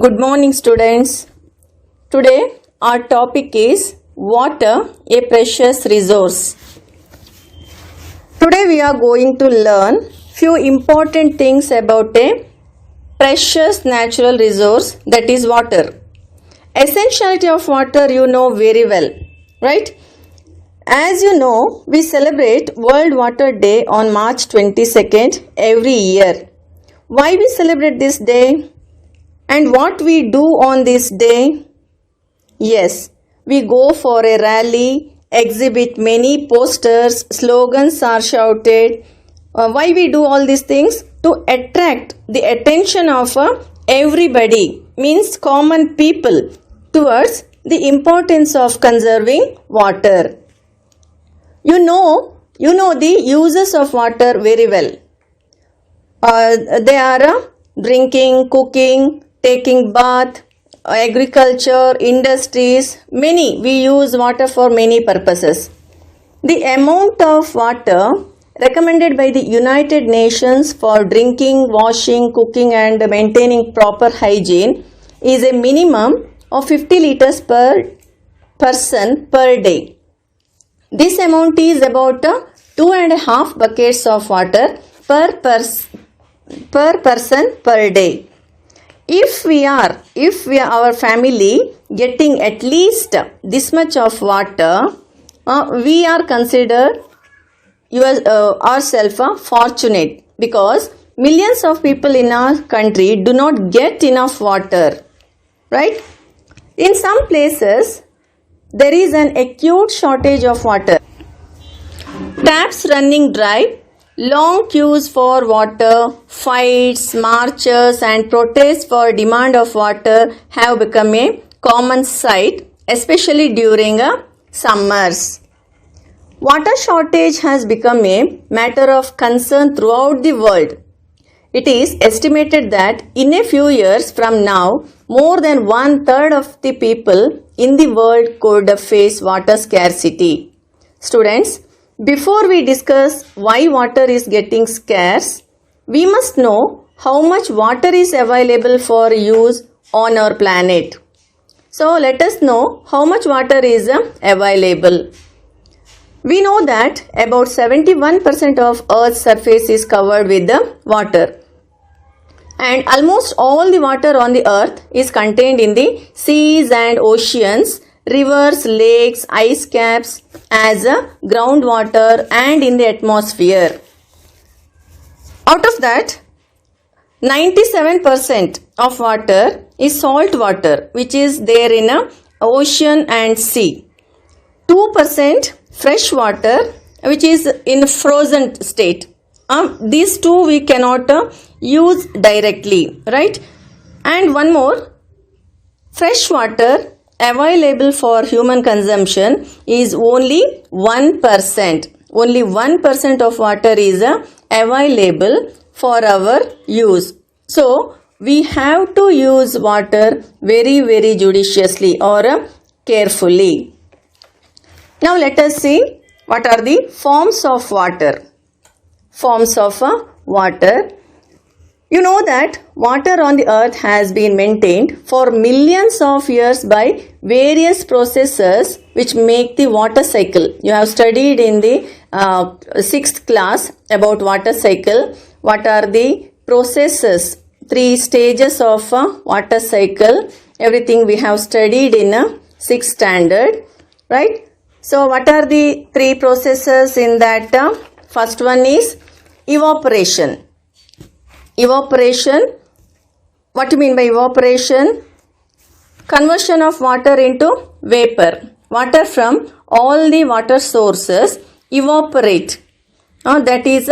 Good morning, students. Today our topic is water, a precious resource. Today we are going to learn few important things about a precious natural resource, that is water. Essentiality of water you know very well, right? As you know, we celebrate World Water Day on March 22nd every year. Why we celebrate this day? And what we do on this day? Yes, we go for a rally, exhibit many posters, slogans are shouted. Why we do all these things? To attract the attention of everybody, means common people, towards the importance of conserving water. You know the uses of water very well. They are drinking, cooking, taking bath, agriculture, industries, many. We use water for many purposes. The amount of water recommended by the United Nations for drinking, washing, cooking and maintaining proper hygiene is a minimum of 50 liters per person per day. This amount is about 2.5 buckets of water per person per day. If we are our family getting at least this much of water, we are considered ourselves fortunate, because millions of people in our country do not get enough water, right? In some places there is an acute shortage of water. Taps running dry, long queues for water, fights, marches and protests for demand of water have become a common sight, especially during summers. Water shortage has become a matter of concern throughout the world. It is estimated that in a few years from now, more than 1/3 of the people in the world could face water scarcity. Students, before we discuss why water is getting scarce, we must know how much water is available for use on our planet. So let us know how much water is available. We know that about 71% of Earth's surface is covered with water. And almost all the water on the earth is contained in the seas and oceans, rivers, lakes, ice caps, as groundwater and in the atmosphere. Out of that, 97% of water is salt water, which is there in ocean and sea. 2% fresh water, which is in frozen state. These two we cannot use directly, right? And one more, fresh water available for human consumption is only 1%. Only 1% of water is available for our use. So we have to use water very, very judiciously or carefully. Now let us see what are the forms of water. Forms of water. You know that water on the earth has been maintained for millions of years by various processes which make the water cycle. You have studied in the 6th class about water cycle. What are the processes? 3 stages of water cycle. Everything we have studied in 6th standard, right? So what are the 3 processes in that? First one is evaporation. Evaporation. What do you mean by evaporation? Conversion of water into vapor. Water from all the water sources evaporate. That is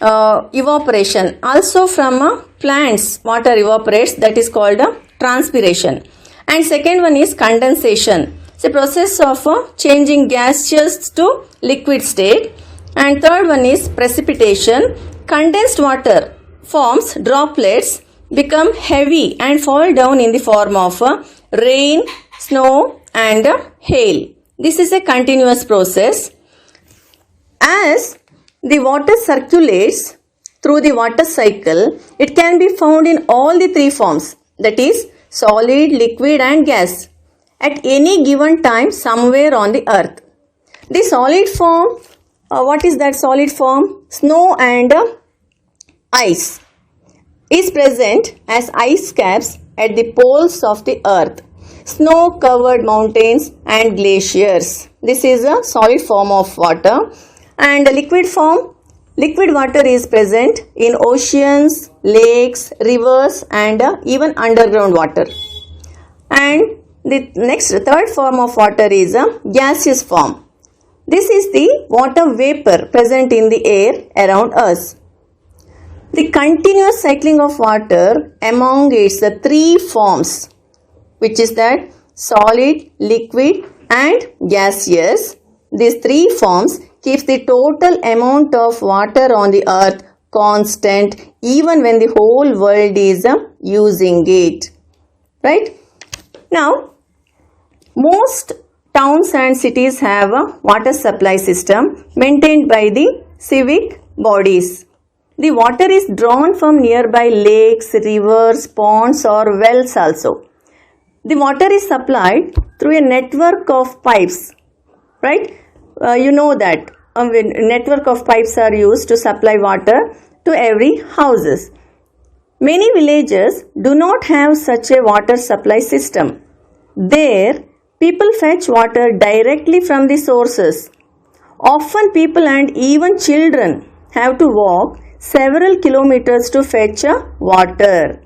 evaporation. Also from plants water evaporates, that is called transpiration. And second one is condensation. It's a process of changing gaseous to liquid state. And third one is precipitation. Condensed water forms droplets, become heavy and fall down in the form of rain, snow and hail. This is a continuous process. As the water circulates through the water cycle, it can be found in all the 3 forms, that is solid, liquid and gas at any given time somewhere on the earth. The solid form, what is that solid form? Snow and ice is present as ice caps at the poles of the earth. Snow covered mountains and glaciers. This is a solid form of water. And the liquid form, liquid water is present in oceans, lakes, rivers and even underground water. And the third form of water is a gaseous form. This is the water vapor present in the air around us. The continuous cycling of water among its three forms, which is that solid, liquid and gaseous. These three forms keeps the total amount of water on the earth constant even when the whole world is using it. Right? Now, most towns and cities have a water supply system maintained by the civic bodies. The water is drawn from nearby lakes, rivers, ponds or wells also. The water is supplied through a network of pipes, right? You know that a network of pipes are used to supply water to every houses. Many villages do not have such a water supply system. There, people fetch water directly from the sources. Often people and even children have to walk several kilometers to fetch water.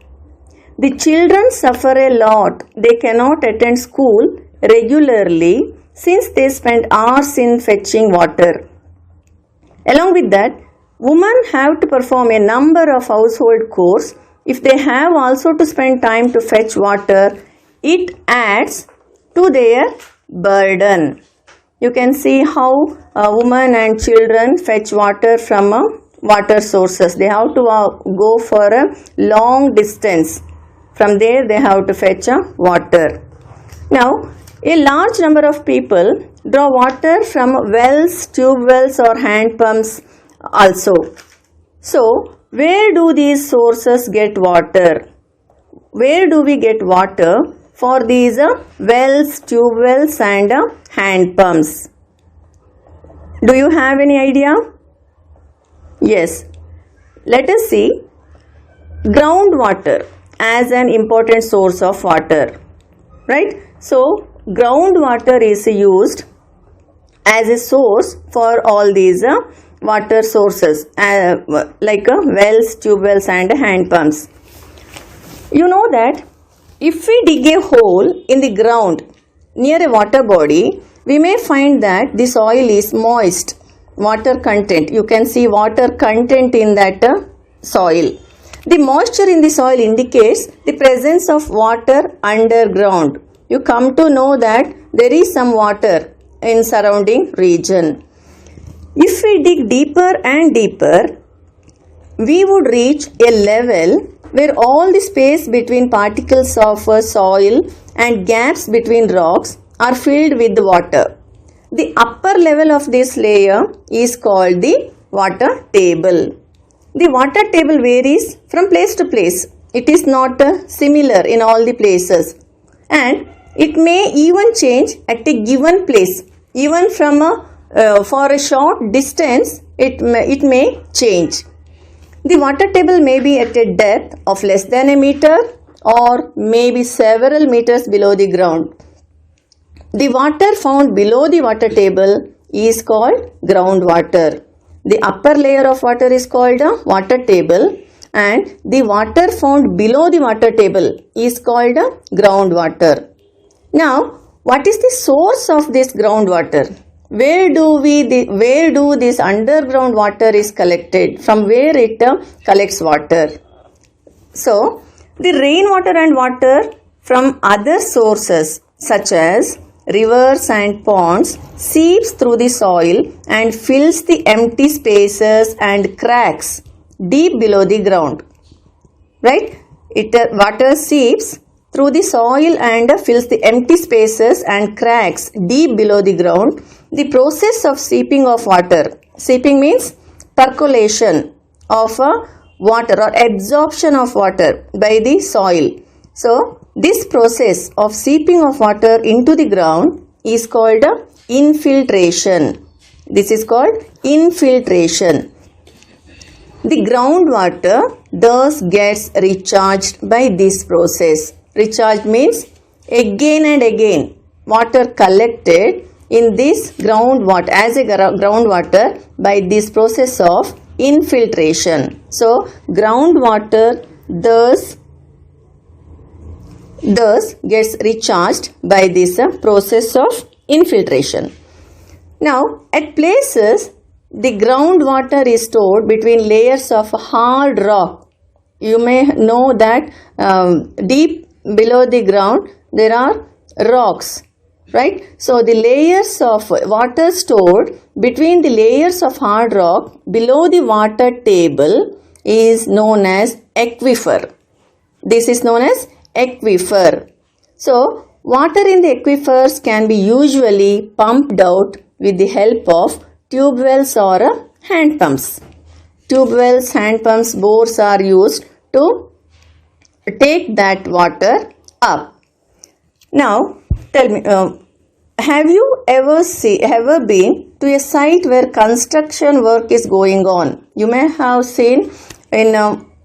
The children suffer a lot. They cannot attend school regularly since they spend hours in fetching water. Along with that, women have to perform a number of household chores. If they have also to spend time to fetch water, it adds to their burden. You can see how women and children fetch water from water sources. They have to go for a long distance. From there they have to fetch water. Now, a large number of people draw water from wells, tube wells or hand pumps also. So, where do these sources get water? Where do we get water for these wells, tube wells and hand pumps? Do you have any idea? Yes. Let us see groundwater as an important source of water. Right? So, groundwater is used as a source for all these water sources like wells, tube wells and hand pumps. You know that if we dig a hole in the ground near a water body, we may find that the soil is moist. Water content. You can see water content in that soil. The moisture in the soil indicates the presence of water underground. You come to know that there is some water in surrounding region. If we dig deeper and deeper, we would reach a level where all the space between particles of soil and gaps between rocks are filled with water. The upper level of this layer is called the water table. The water table varies from place to place. It is not similar in all the places, and it may even change at a given place. Even from for a short distance, it may change. The water table may be at a depth of less than a meter or maybe several meters below the ground. The water found below the water table is called groundwater. The upper layer of water is called a water table, and the water found below the water table is called a groundwater. Now, what is the source of this groundwater? Where do this underground water is collected? From where it collects water? So, the rainwater and water from other sources such as rivers and ponds seeps through the soil and fills the empty spaces and cracks deep below the ground. Right? Water seeps through the soil and fills the empty spaces and cracks deep below the ground. The process of seeping of water. Seeping means percolation of water or absorption of water by the soil. So, this process of seeping of water into the ground is called infiltration. This is called infiltration. The groundwater thus gets recharged by this process. Recharged means again and again water collected in this groundwater as a groundwater by this process of infiltration. So, groundwater thus gets recharged by this process of infiltration. Now, at places, the groundwater is stored between layers of hard rock. You may know that deep below the ground there are rocks, right? So, the layers of water stored between the layers of hard rock below the water table is known as aquifer. This is known as aquifer. So, water in the aquifers can be usually pumped out with the help of tube wells or hand pumps. Tube wells, hand pumps, bores are used to take that water up. Now, tell me, have you ever been to a site where construction work is going on? You may have seen in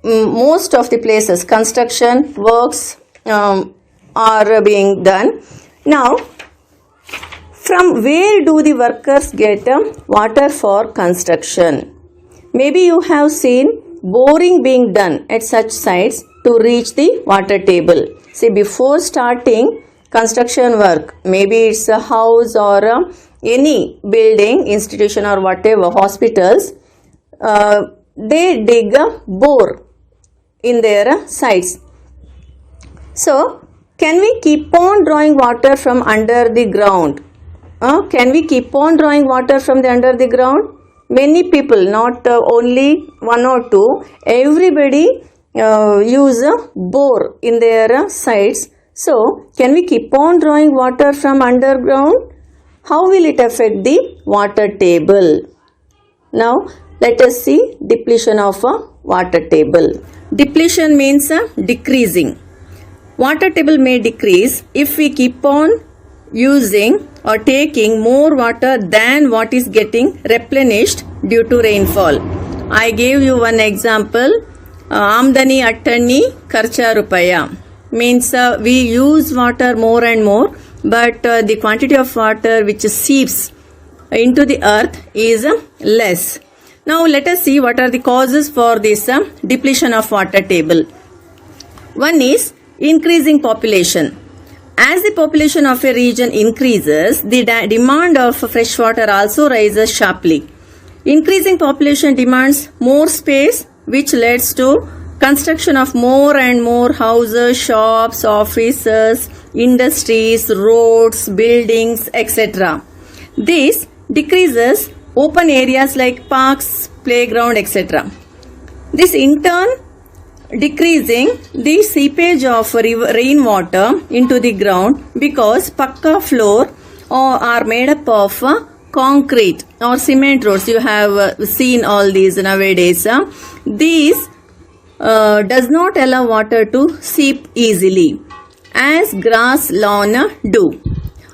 most of the places construction works are being done. Now, from where do the workers get water for construction? Maybe you have seen boring being done at such sites to reach the water table. See, before starting construction work, maybe it's a house or any building, institution or whatever, hospitals, they dig a bore in their sites. So, can we keep on drawing water from under the ground? Can we keep on drawing water from the under the ground? Many people, not only one or two, everybody use a bore in their sites. So, can we keep on drawing water from underground? How will it affect the water table? Now, let us see depletion of a water table. Depletion means decreasing. Water table may decrease if we keep on using or taking more water than what is getting replenished due to rainfall. I gave you one example. Amdani attani karcha rupaya means we use water more and more, but the quantity of water which seeps into the earth is less. Now let us see what are the causes for this depletion of water table. One is increasing population. As the population of a region increases, the demand of fresh water also rises sharply. Increasing population demands more space, which leads to construction of more and more houses, shops, offices, industries, roads, buildings, etc. This decreases open areas like parks, playground, etc. This in turn decreasing the seepage of rainwater into the ground because pakka floor are made up of concrete or cement roads. You have seen all these nowadays. These does not allow water to seep easily as grass lawn do.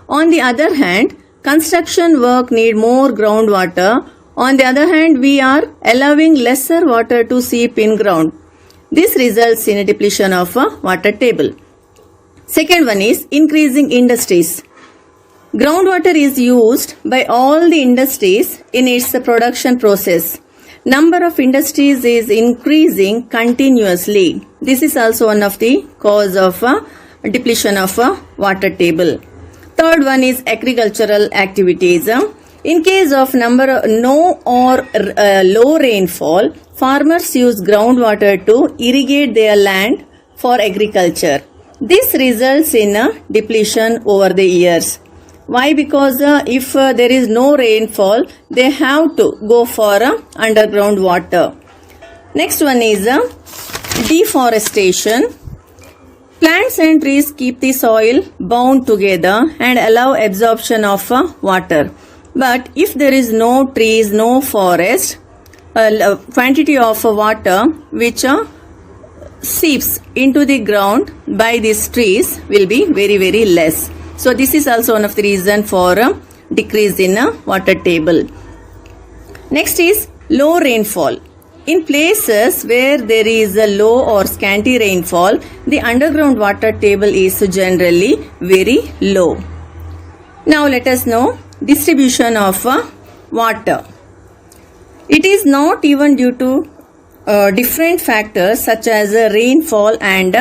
On the other hand, construction work need more groundwater. On the other hand, we are allowing lesser water to seep in ground. This results in a depletion of a water table. Second one is increasing industries. Groundwater is used by all the industries in its production process. Number of industries is increasing continuously. This is also one of the cause of depletion of water table. Third one is agricultural activities. In case of no or low rainfall, farmers use groundwater to irrigate their land for agriculture. This results in a depletion over the years. Why? Because if there is no rainfall, they have to go for underground water. Next one is deforestation. Plants and trees keep the soil bound together and allow absorption of water. But if there is no trees, no forest, quantity of water which seeps into the ground by these trees will be very less. So this is also one of the reason for a decrease in a water table. Next is low rainfall. In places where there is a low or scanty rainfall, the underground water table is generally very low. Now let us know distribution of water. It is not even due to different factors such as rainfall and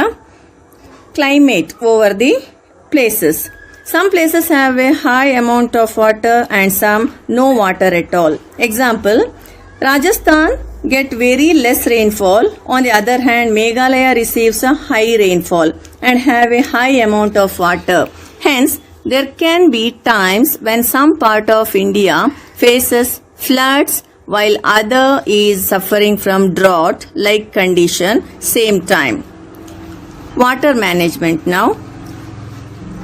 climate over the places. Some places have a high amount of water and some no water at all. Example, Rajasthan get very less rainfall. On the other hand, Meghalaya receives a high rainfall and have a high amount of water. Hence, there can be times when some part of India faces floods while other is suffering from drought like condition same time. Water management now.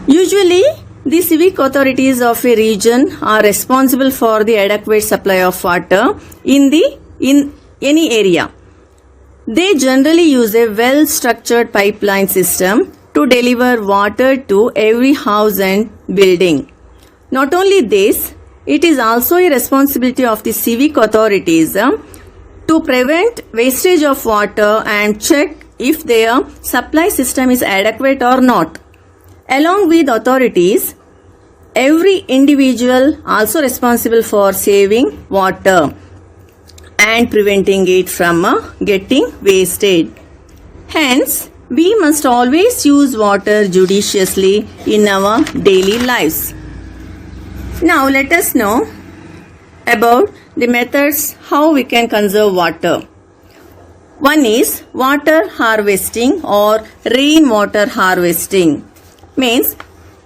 Usually, the civic authorities of a region are responsible for the adequate supply of water in any area. They generally use a well-structured pipeline system to deliver water to every house and building. Not only this, it is also a responsibility of the civic authorities to prevent wastage of water and check if their supply system is adequate or not. Along with authorities, every individual also responsible for saving water and preventing it from getting wasted. Hence, we must always use water judiciously in our daily lives. Now let us know about the methods how we can conserve water. One is water harvesting or rainwater harvesting. Means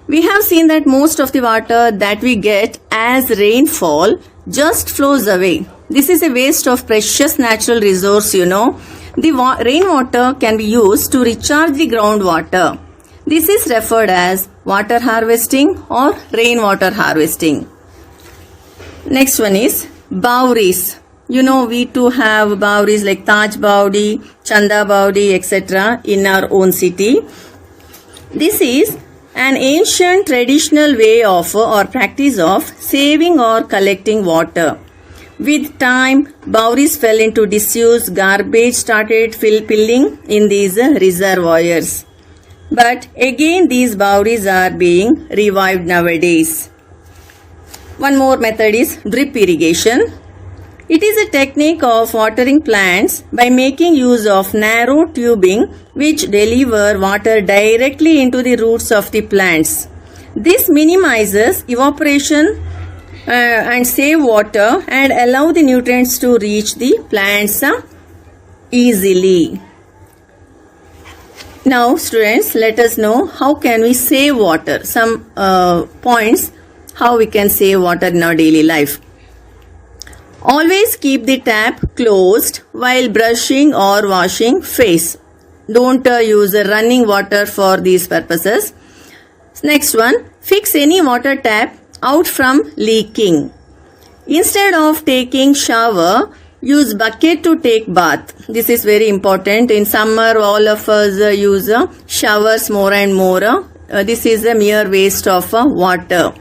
we have seen that most of the water that we get as rainfall just flows away. This is a waste of precious natural resource, The rainwater can be used to recharge the groundwater. This is referred as water harvesting or rainwater harvesting. Next one is Bawris. We too have Bawris like Taj Bawdi, Chanda Bawdi, etc. in our own city. This is an ancient traditional way of or practice of saving or collecting water. With time, Bawris fell into disuse, garbage started filling in these reservoirs. But again these Bawris are being revived nowadays. One more method is drip irrigation. It is a technique of watering plants by making use of narrow tubing which deliver water directly into the roots of the plants. This minimizes evaporation and save water and allow the nutrients to reach the plants easily. Now students, let us know how can we save water. Some points how we can save water in our daily life. Always keep the tap closed while brushing or washing face. Don't use running water for these purposes. Next one, fix any water tap out from leaking. Instead of taking shower, use bucket to take bath. This is very important. In summer, all of us use showers more and more. This is a mere waste of water.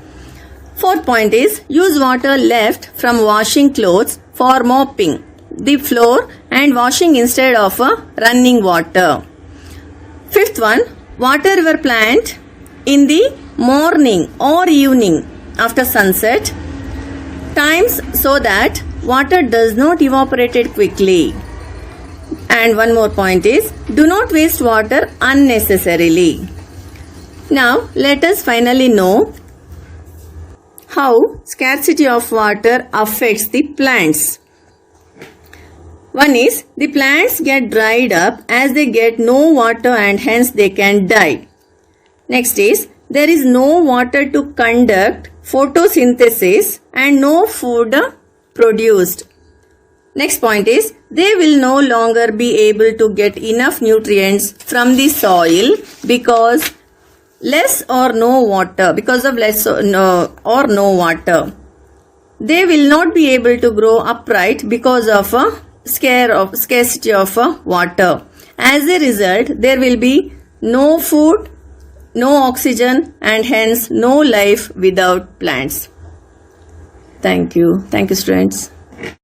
Fourth point is use water left from washing clothes for mopping the floor and washing instead of running water. Fifth one, water your plant in the morning or evening after sunset times so that water does not evaporate quickly. And one more point is do not waste water unnecessarily. Now let us finally know how scarcity of water affects the plants. One is the plants get dried up as they get no water and hence they can die. Next is there is no water to conduct photosynthesis and no food produced. Next point is they will no longer be able to get enough nutrients from the soil because less or no water, because of less or no water. They will not be able to grow upright because of a scarcity of water. As a result, there will be no food, no oxygen, and hence no life without plants. Thank you. Thank you, students.